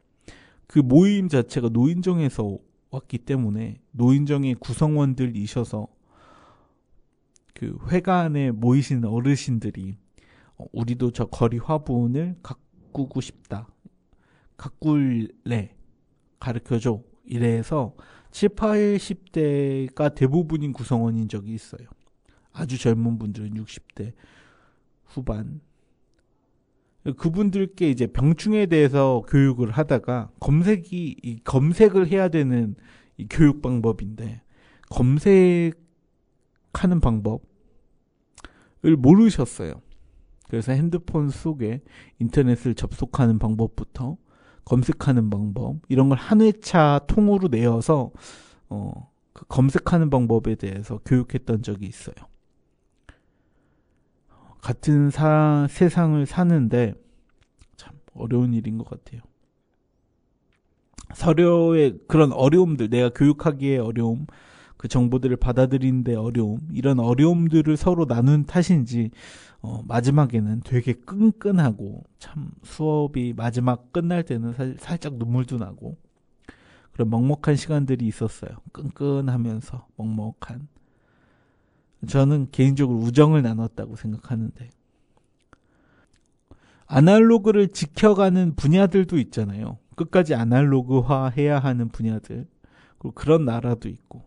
S1: 그 모임 자체가 노인정에서 왔기 때문에 노인정의 구성원들이셔서 그 회관에 모이신 어르신들이 우리도 저 거리 화분을 가꾸고 싶다. 가꿀래. 가르쳐줘. 이래서 7, 80대가 대부분인 구성원인 적이 있어요. 아주 젊은 분들은 60대 후반. 그분들께 이제 병충해에 대해서 교육을 하다가 검색을 해야 되는 이 교육 방법인데 검색하는 방법을 모르셨어요. 그래서 핸드폰 속에 인터넷을 접속하는 방법부터 검색하는 방법 이런 걸 한 회차 통으로 내어서 그 검색하는 방법에 대해서 교육했던 적이 있어요. 같은 세상을 사는데 참 어려운 일인 것 같아요. 서류의 그런 어려움들, 내가 교육하기에 어려움, 그 정보들을 받아들이는데 어려움, 이런 어려움들을 서로 나눈 탓인지 마지막에는 되게 끈끈하고 참 수업이 마지막 끝날 때는 살짝 눈물도 나고 그런 먹먹한 시간들이 있었어요. 끈끈하면서 먹먹한. 저는 개인적으로 우정을 나눴다고 생각하는데 아날로그를 지켜가는 분야들도 있잖아요. 끝까지 아날로그화 해야 하는 분야들. 그리고 그런 나라도 있고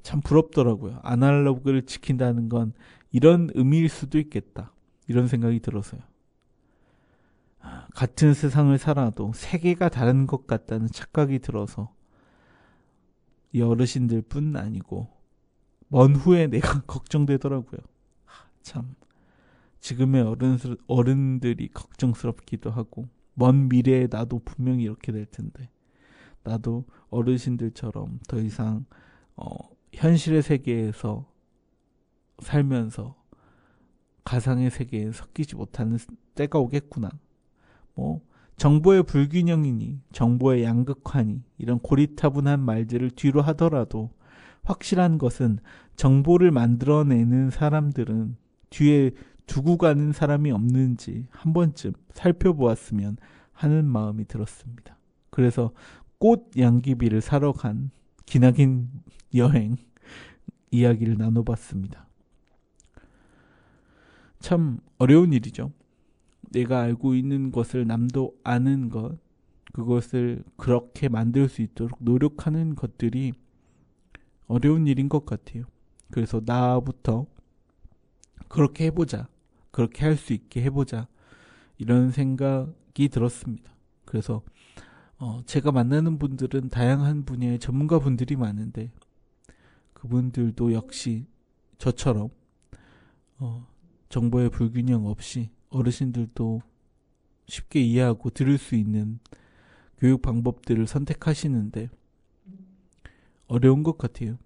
S1: 참 부럽더라고요. 아날로그를 지킨다는 건 이런 의미일 수도 있겠다. 이런 생각이 들어서요. 같은 세상을 살아도 세계가 다른 것 같다는 착각이 들어서 이 어르신들 뿐 아니고 먼 후에 내가 걱정되더라고요. 참 지금의 어른들이 걱정스럽기도 하고 먼 미래에 나도 분명히 이렇게 될 텐데 나도 어르신들처럼 더 이상 현실의 세계에서 살면서 가상의 세계에 섞이지 못하는 때가 오겠구나. 정보의 불균형이니 정보의 양극화니 이런 고리타분한 말들을 뒤로 하더라도 확실한 것은 정보를 만들어내는 사람들은 뒤에 두고 가는 사람이 없는지 한 번쯤 살펴보았으면 하는 마음이 들었습니다. 그래서 꽃 양귀비를 사러 간 기나긴 여행 이야기를 나눠봤습니다. 참 어려운 일이죠. 내가 알고 있는 것을 남도 아는 것, 그것을 그렇게 만들 수 있도록 노력하는 것들이 어려운 일인 것 같아요. 그래서 나부터 그렇게 해보자. 그렇게 할 수 있게 해보자. 이런 생각이 들었습니다. 그래서 제가 만나는 분들은 다양한 분야의 전문가 분들이 많은데 그분들도 역시 저처럼 정보의 불균형 없이 어르신들도 쉽게 이해하고 들을 수 있는 교육 방법들을 선택하시는데 어려운 것 같아요.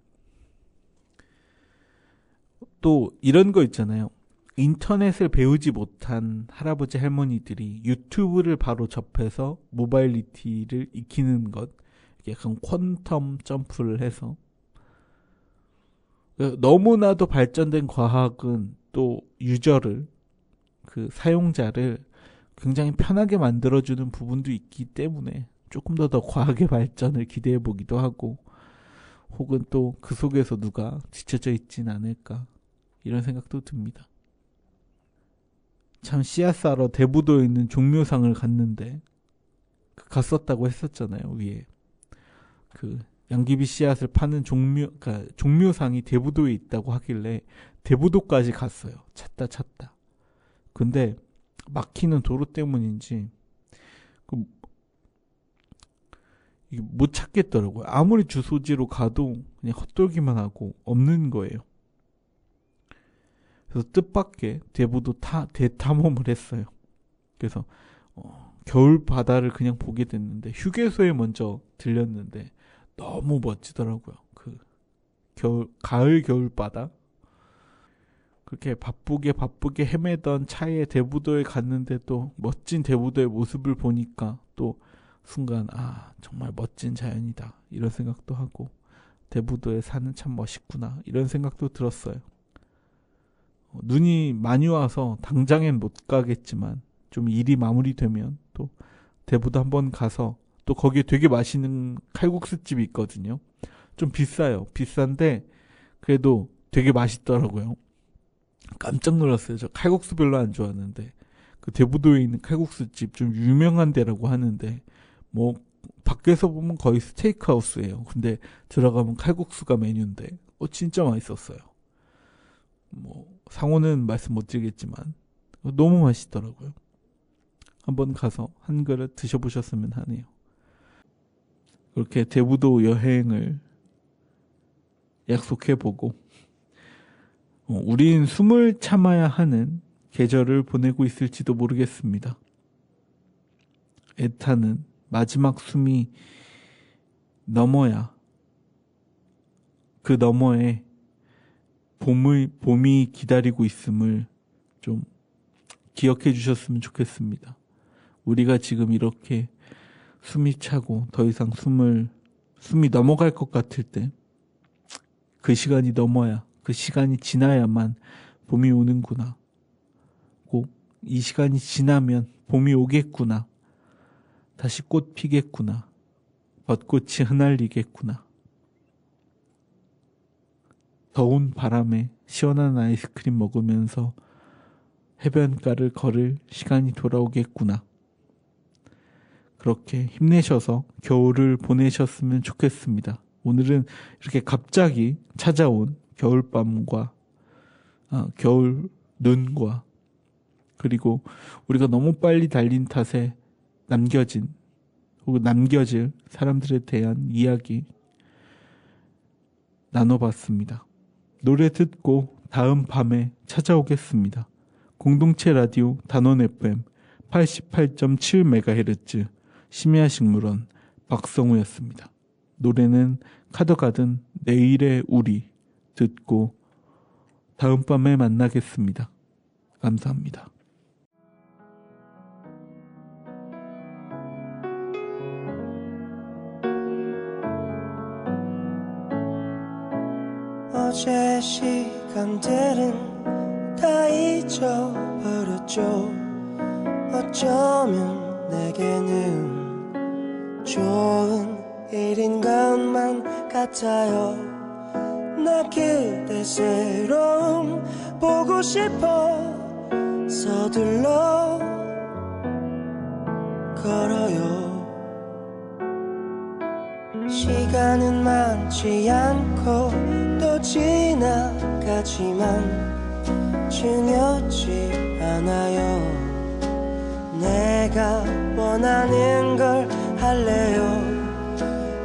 S1: 또 이런 거 있잖아요. 인터넷을 배우지 못한 할아버지 할머니들이 유튜브를 바로 접해서 모바일리티를 익히는 것, 약간 퀀텀 점프를 해서 너무나도 발전된 과학은 또 유저를 그 사용자를 굉장히 편하게 만들어주는 부분도 있기 때문에 조금 더 과학의 발전을 기대해 보기도 하고 혹은 또 그 속에서 누가 지쳐져 있진 않을까 이런 생각도 듭니다. 참 씨앗사러 대부도에 있는 종묘상을 갔는데 갔었다고 했었잖아요. 위에 그 양귀비 씨앗을 파는 그러니까 종묘상이 대부도에 있다고 하길래 대부도까지 갔어요. 찾다. 근데 막히는 도로 때문인지 못 찾겠더라고요. 아무리 주소지로 가도 그냥 헛돌기만 하고 없는 거예요. 그래서 뜻밖의 대부도 대탐험을 했어요. 그래서 겨울 바다를 그냥 보게 됐는데 휴게소에 먼저 들렸는데 너무 멋지더라고요. 그 가을 겨울 바다. 그렇게 바쁘게 헤매던 차에 대부도에 갔는데 또 멋진 대부도의 모습을 보니까 또 순간 정말 멋진 자연이다 이런 생각도 하고 대부도에 사는 참 멋있구나 이런 생각도 들었어요. 눈이 많이 와서 당장엔 못 가겠지만 좀 일이 마무리되면 또 대부도 한번 가서 또 거기에 되게 맛있는 칼국수집이 있거든요. 좀 비싸요. 비싼데 그래도 되게 맛있더라고요. 깜짝 놀랐어요. 저 칼국수 별로 안 좋아하는데 그 대부도에 있는 칼국수집 좀 유명한 데라고 하는데 뭐 밖에서 보면 거의 스테이크 하우스예요. 근데 들어가면 칼국수가 메뉴인데 진짜 맛있었어요. 뭐 상호는 말씀 못 드리겠지만 너무 맛있더라고요. 한번 가서 한 그릇 드셔보셨으면 하네요. 그렇게 대부도 여행을 약속해보고 우린 숨을 참아야 하는 계절을 보내고 있을지도 모르겠습니다. 애타는 마지막 숨이 넘어야 그 너머에 봄이 기다리고 있음을 좀 기억해 주셨으면 좋겠습니다. 우리가 지금 이렇게 숨이 차고 더 이상 숨이 넘어갈 것 같을 때 그 시간이 넘어야 그 시간이 지나야만 봄이 오는구나. 꼭 이 시간이 지나면 봄이 오겠구나. 다시 꽃 피겠구나. 벚꽃이 흩날리겠구나. 더운 바람에 시원한 아이스크림 먹으면서 해변가를 걸을 시간이 돌아오겠구나. 그렇게 힘내셔서 겨울을 보내셨으면 좋겠습니다. 오늘은 이렇게 갑자기 찾아온 겨울밤과 겨울 눈과 그리고 우리가 너무 빨리 달린 탓에 남겨질 사람들에 대한 이야기 나눠봤습니다. 노래 듣고 다음 밤에 찾아오겠습니다. 공동체 라디오 단원 FM 88.7MHz 심야식물원 박성우였습니다. 노래는 카더가든 내일의 우리 듣고 다음 밤에 만나겠습니다. 감사합니다.
S3: 어제 시간들은 다 잊어버렸죠. 어쩌면 내게는 좋은 일인 것만 같아요. 나 그대 새로움 보고 싶어 서둘러 걸어요. 시간은 많지 않고 또 지나가지만 중요치 않아요. 내가 원하는 걸 할래요.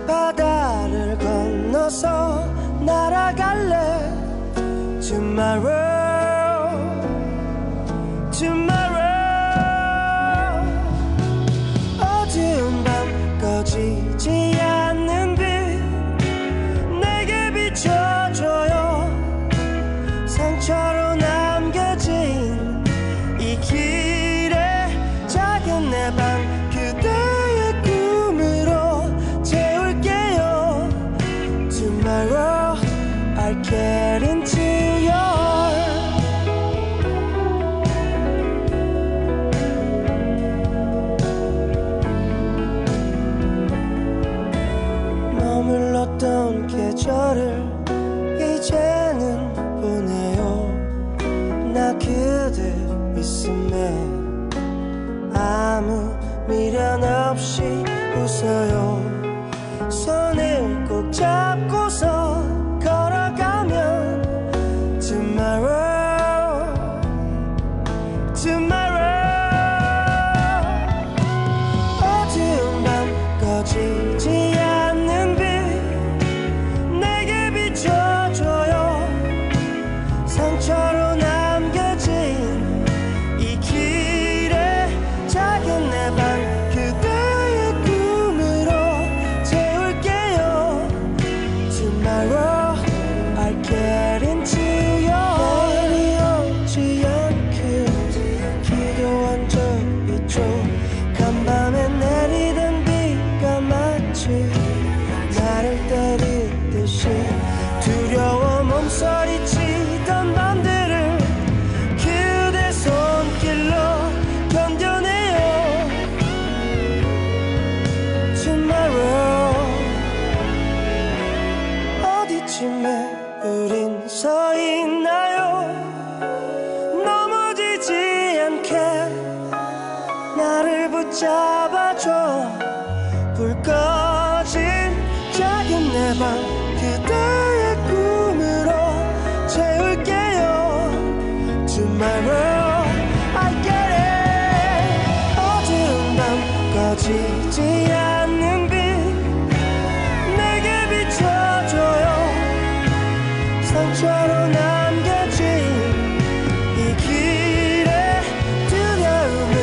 S3: 바다를 건너서 날아갈래. Tomorrow, tomorrow. 어두운 밤 꺼지지 않는 빛 내게 비춰줘요. 상처로 남겨진 이 길에 작은 내 방 그대의 꿈으로 채울게요. Tomorrow I'll get into your 머물렀던 계절을 이제는 보내요. 나 그대 있음에 아무 미련 없이 웃어요. 손을 꼭 잡고서 걸어가면 Tomorrow, tomorrow. 어두운 밤 꺼지지 않는 빛 내게 비춰줘요. 상처로 남겨진 이 길에 작은 내 방 그대의 꿈으로 채울게요. Tomorrow I'll get into your radio. 붙잡아줘 불 꺼진 작은 내 방 그대의 꿈으로 채울게요 Tomorrow I get it 어두운 밤 꺼지지 않는 빛 내게 비춰줘요 상처로 남겨진 이 길에 두려움은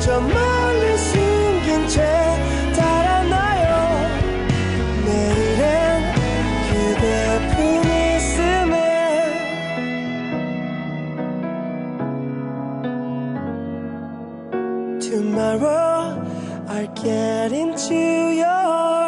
S3: 저 멀리 숨긴 채 달아나요 내일엔 그대뿐 있음에 Tomorrow I'll get into your